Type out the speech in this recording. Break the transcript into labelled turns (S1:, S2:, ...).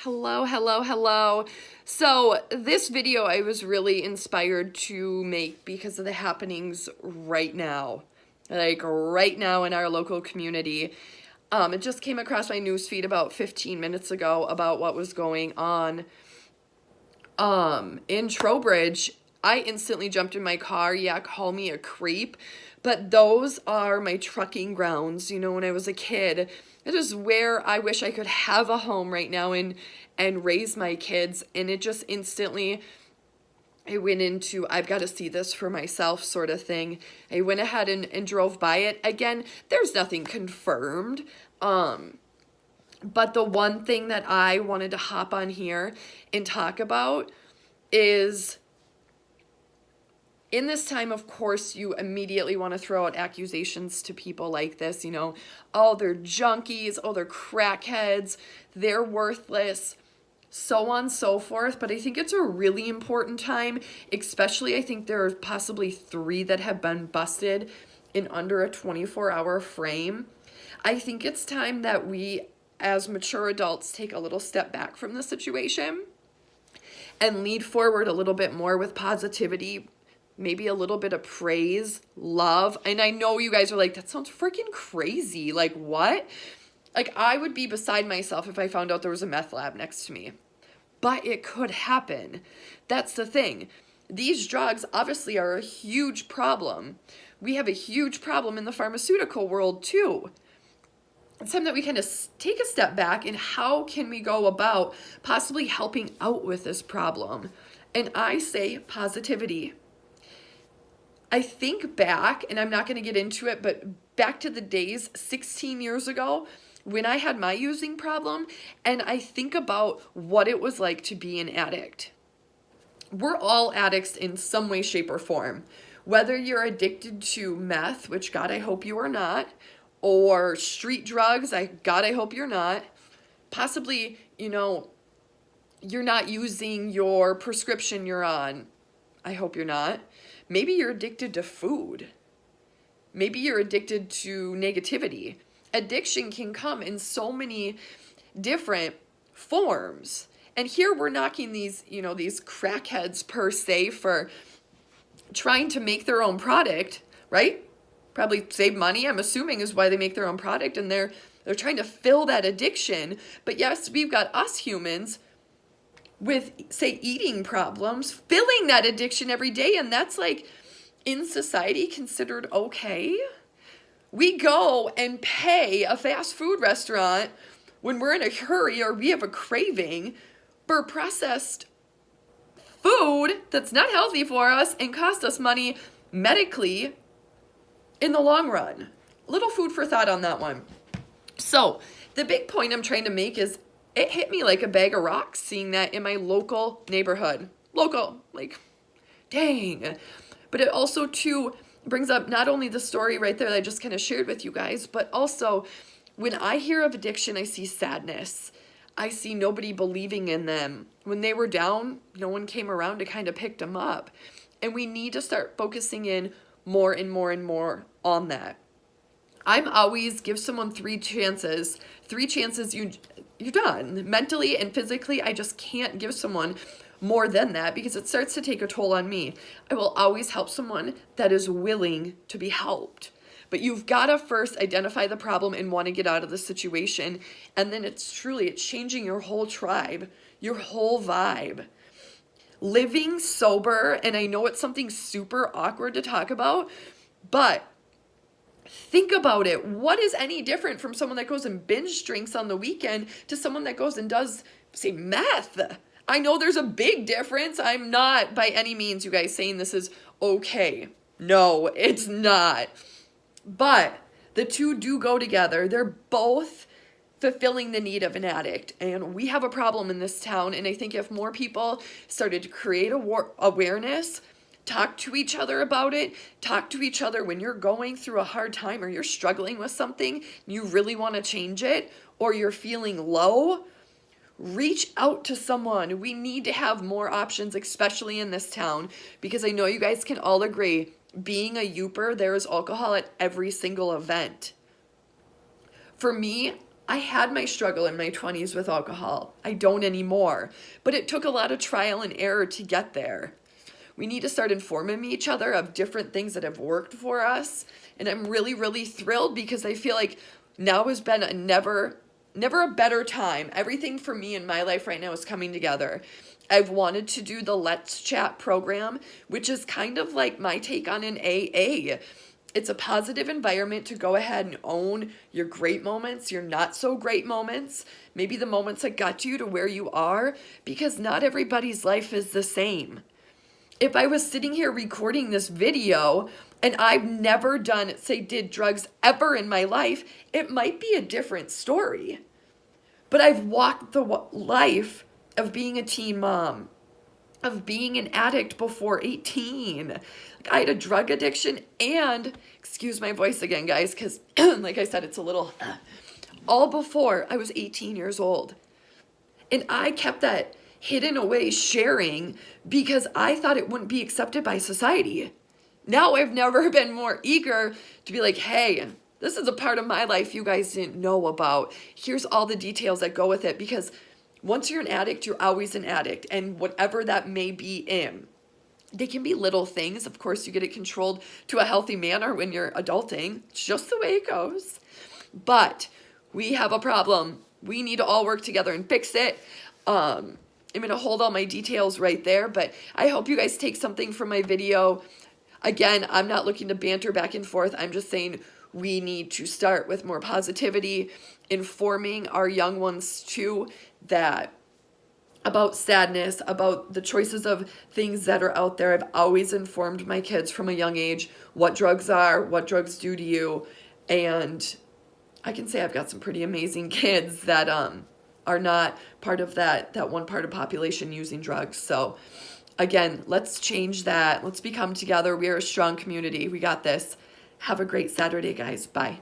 S1: Hello, hello, hello. So this video I was really inspired to make because of the happenings right now. Like right now in our local community. It just came across my newsfeed about 15 minutes ago about what was going on in Trowbridge. I instantly jumped in my car. Yeah, call me a creep, but those are my trucking grounds. When I was a kid, it is where I wish I could have a home right now and raise my kids. And it just instantly, I went into, I've got to see this for myself sort of thing. I went ahead and drove by it. Again, there's nothing confirmed. But the one thing that I wanted to hop on here and talk about is, in this time, of course, you immediately want to throw out accusations to people like this, oh, they're junkies, oh, they're crackheads, they're worthless, so on and so forth. But I think it's a really important time, especially I think there are possibly 3 that have been busted in under a 24-hour frame. I think it's time that we, as mature adults, take a little step back from the situation and lead forward a little bit more with positivity, maybe a little bit of praise, love. And I know you guys are like, that sounds freaking crazy. Like, what? Like, I would be beside myself if I found out there was a meth lab next to me. But it could happen. That's the thing. These drugs obviously are a huge problem. We have a huge problem in the pharmaceutical world too. It's time that we kind of take a step back and how can we go about possibly helping out with this problem? And I say positivity. I think back, and I'm not going to get into it, but back to the days 16 years ago when I had my using problem, and I think about what it was like to be an addict. We're all addicts in some way, shape, or form. Whether you're addicted to meth, which God, I hope you are not, or street drugs, God, I hope you're not. Possibly, you're not using your prescription you're on. I hope you're not. Maybe you're addicted to food. Maybe you're addicted to negativity. Addiction can come in so many different forms. And here we're knocking these crackheads per se for trying to make their own product, right? Probably save money, I'm assuming, is why they make their own product, and they're trying to fill that addiction. But yes, we've got us humans with, say, eating problems, filling that addiction every day, and that's like in society considered okay. We go and pay a fast food restaurant when we're in a hurry or we have a craving for processed food that's not healthy for us and cost us money medically in the long run. Little food for thought on that one. So the big point I'm trying to make is it hit me like a bag of rocks seeing that in my local neighborhood. Like, dang. But it also, too, brings up not only the story right there that I just kind of shared with you guys, but also when I hear of addiction, I see sadness. I see nobody believing in them. When they were down, no one came around to kind of pick them up. And we need to start focusing in more and more and more on that. I'm always give someone 3 chances. 3 chances, you're done. Mentally and physically, I just can't give someone more than that because it starts to take a toll on me. I will always help someone that is willing to be helped. But you've got to first identify the problem and want to get out of the situation. And then it's changing your whole tribe, your whole vibe. Living sober, and I know it's something super awkward to talk about, but think about it. What is any different from someone that goes and binge drinks on the weekend to someone that goes and does, say, meth? I know there's a big difference. I'm not by any means, you guys, saying this is okay. No, it's not. But the two do go together. They're both fulfilling the need of an addict. And we have a problem in this town. And I think if more people started to create awareness, talk to each other about it, talk to each other when you're going through a hard time or you're struggling with something, you really want to change it, or you're feeling low, reach out to someone. We need to have more options, especially in this town, because I know you guys can all agree, being a youper, there is alcohol at every single event. For me, I had my struggle in my 20s with alcohol. I don't anymore, but it took a lot of trial and error to get there. We need to start informing each other of different things that have worked for us. And I'm really, really thrilled because I feel like now has been a never a better time. Everything for me in my life right now is coming together. I've wanted to do the Let's Chat program, which is kind of like my take on an AA. It's a positive environment to go ahead and own your great moments, your not so great moments, maybe the moments that got you to where you are, because not everybody's life is the same. If I was sitting here recording this video and I've never did drugs ever in my life, it might be a different story. But I've walked the life of being a teen mom, of being an addict before 18. I had a drug addiction and, excuse my voice again, guys, because like I said, it's a little, all before I was 18 years old. And I kept that hidden away sharing because I thought it wouldn't be accepted by society. Now I've never been more eager to be like, hey, this is a part of my life you guys didn't know about. Here's all the details that go with it, because once you're an addict, you're always an addict, and whatever that may be in. They can be little things. Of course, you get it controlled to a healthy manner when you're adulting. It's just the way it goes. But we have a problem. We need to all work together and fix it. I'm going to hold all my details right there, but I hope you guys take something from my video. Again, I'm not looking to banter back and forth. I'm just saying we need to start with more positivity, informing our young ones too, that about sadness, about the choices of things that are out there. I've always informed my kids from a young age what drugs are, what drugs do to you, and I can say I've got some pretty amazing kids that are not part of that one part of population using drugs. So again, let's change that. Let's become together. We are a strong community. We got this. Have a great Saturday, guys. Bye.